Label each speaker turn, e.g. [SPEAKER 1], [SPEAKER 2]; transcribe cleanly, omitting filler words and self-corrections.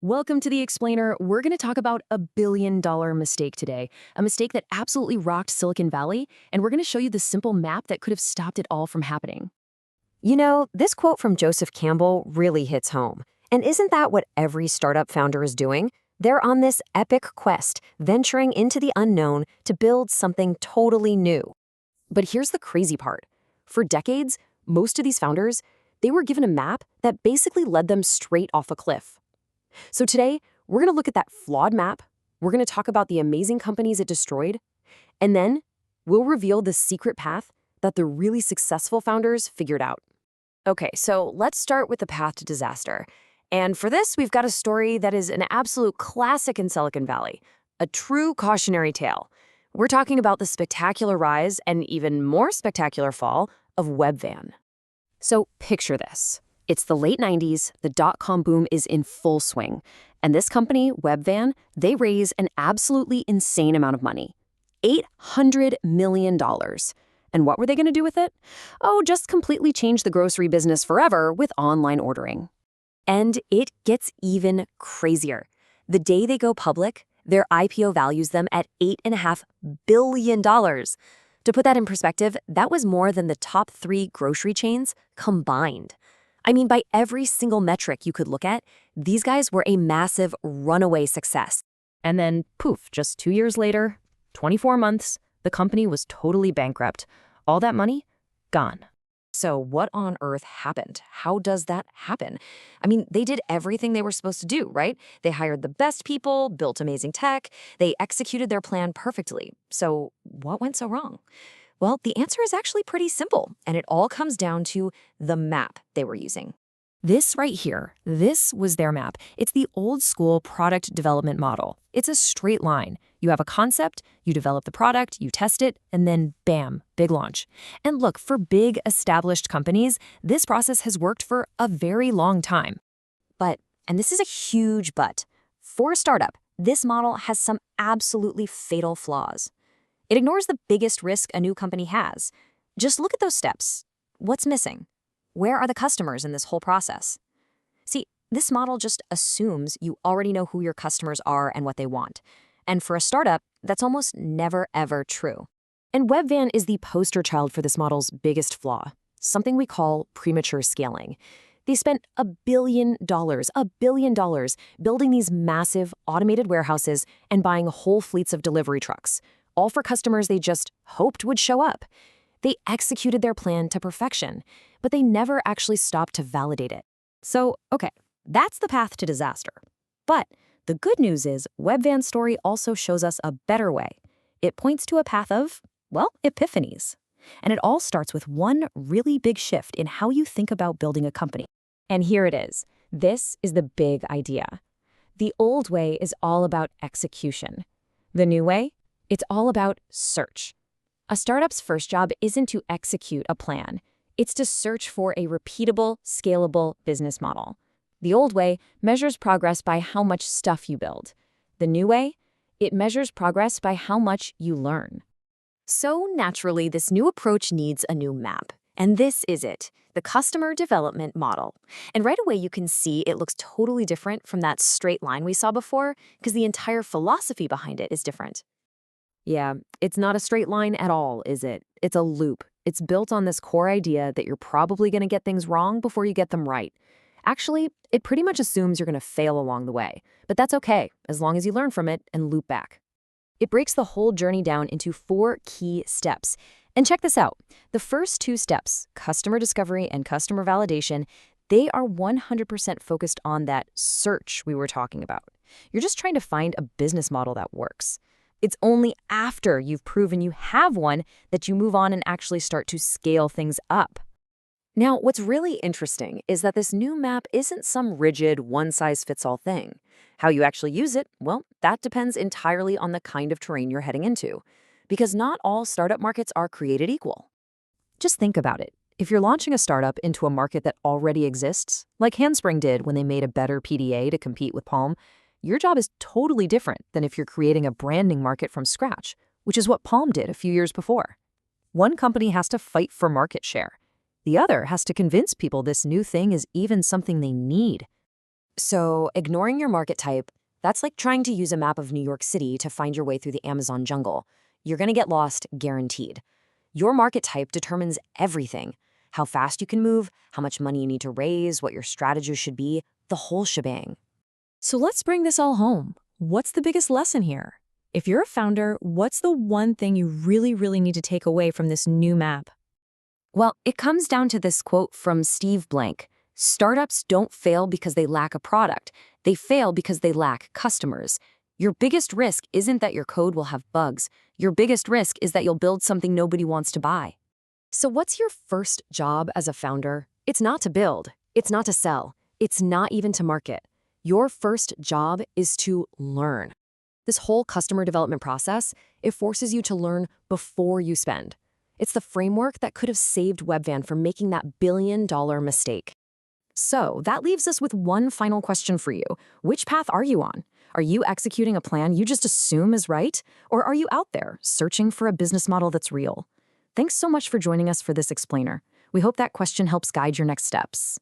[SPEAKER 1] Welcome to The Explainer. We're going to talk about a billion-dollar mistake today, a mistake that absolutely rocked Silicon Valley, and we're going to show you the simple map that could have stopped it all from happening.
[SPEAKER 2] You know, this quote from Joseph Campbell really hits home. And isn't that what every startup founder is doing? They're on this epic quest, venturing into the unknown to build something totally new. But here's the crazy part. For decades, most of these founders, they were given a map that basically led them straight off a cliff. So today, we're going to look at that flawed map, we're going to talk about the amazing companies it destroyed, and then we'll reveal the secret path that the really successful founders figured out. Okay, so let's start with the path to disaster. And for this, we've got a story that is an absolute classic in Silicon Valley, a true cautionary tale. We're talking about the spectacular rise and even more spectacular fall of Webvan. So picture this. It's the late 90s, the dot-com boom is in full swing, and this company, Webvan, they raise an absolutely insane amount of money, $800 million. And what were they going to do with it? Oh, just completely change the grocery business forever with online ordering. And it gets even crazier. The day they go public, their IPO values them at $8.5 billion. To put that in perspective, that was more than the top 3 grocery chains combined. I mean, by every single metric you could look at, these guys were a massive runaway success.
[SPEAKER 1] And then, poof, just 2 years later, 24 months, the company was totally bankrupt. All that money, gone.
[SPEAKER 2] So what on earth happened? How does that happen? I mean, they did everything they were supposed to do, right? They hired the best people, built amazing tech, they executed their plan perfectly. So what went so wrong? Well, the answer is actually pretty simple, and it all comes down to the map they were using.
[SPEAKER 1] This right here, this was their map. It's the old school product development model. It's a straight line. You have a concept, you develop the product, you test it, and then bam, big launch. And look, for big established companies, this process has worked for a very long time.
[SPEAKER 2] But, and this is a huge but, for a startup, this model has some absolutely fatal flaws. It ignores the biggest risk a new company has. Just look at those steps. What's missing? Where are the customers in this whole process? See, this model just assumes you already know who your customers are and what they want. And for a startup, that's almost never, ever true. And Webvan is the poster child for this model's biggest flaw, something we call premature scaling. They spent $1 billion, building these massive automated warehouses and buying whole fleets of delivery trucks, all for customers they just hoped would show up. They executed their plan to perfection, but they never actually stopped to validate it. So, okay, that's the path to disaster. But the good news is Webvan's story also shows us a better way. It points to a path of, well, epiphanies. And it all starts with one really big shift in how you think about building a company. And here it is. This is the big idea. The old way is all about execution. The new way? It's all about search. A startup's first job isn't to execute a plan. It's to search for a repeatable, scalable business model. The old way measures progress by how much stuff you build. The new way? It measures progress by how much you learn. So naturally, this new approach needs a new map. And this is it, the customer development model. And right away, you can see it looks totally different from that straight line we saw before, because the entire philosophy behind it is different.
[SPEAKER 1] Yeah, it's not a straight line at all, is it? It's a loop. It's built on this core idea that you're probably going to get things wrong before you get them right. Actually, it pretty much assumes you're going to fail along the way. But that's okay, as long as you learn from it and loop back. It breaks the whole journey down into 4 key steps. And check this out. The first 2 steps, customer discovery and customer validation, they are 100% focused on that search we were talking about. You're just trying to find a business model that works. It's only after you've proven you have one that you move on and actually start to scale things up. Now, what's really interesting is that this new map isn't some rigid, one-size-fits-all thing. How you actually use it, well, that depends entirely on the kind of terrain you're heading into, because not all startup markets are created equal. Just think about it. If you're launching a startup into a market that already exists, like Handspring did when they made a better PDA to compete with Palm, your job is totally different than if you're creating a branding market from scratch, which is what Palm did a few years before. One company has to fight for market share. The other has to convince people this new thing is even something they need. So, ignoring your market type, that's like trying to use a map of New York City to find your way through the Amazon jungle. You're going to get lost, guaranteed. Your market type determines everything: how fast you can move, how much money you need to raise, what your strategy should be, the whole shebang.
[SPEAKER 3] So let's bring this all home. What's the biggest lesson here? If you're a founder, what's the one thing you really need to take away from this new map?
[SPEAKER 1] Well, it comes down to this quote from Steve Blank: "Startups don't fail because they lack a product. They fail because they lack customers." Your biggest risk isn't that your code will have bugs. Your biggest risk is that you'll build something nobody wants to buy. So what's your first job as a founder? It's not to build. It's not to sell. It's not even to market. Your first job is to learn. This whole customer development process, it forces you to learn before you spend. It's the framework that could have saved Webvan from making that billion-dollar mistake. So that leaves us with one final question for you. Which path are you on? Are you executing a plan you just assume is right? Or are you out there searching for a business model that's real? Thanks so much for joining us for this explainer. We hope that question helps guide your next steps.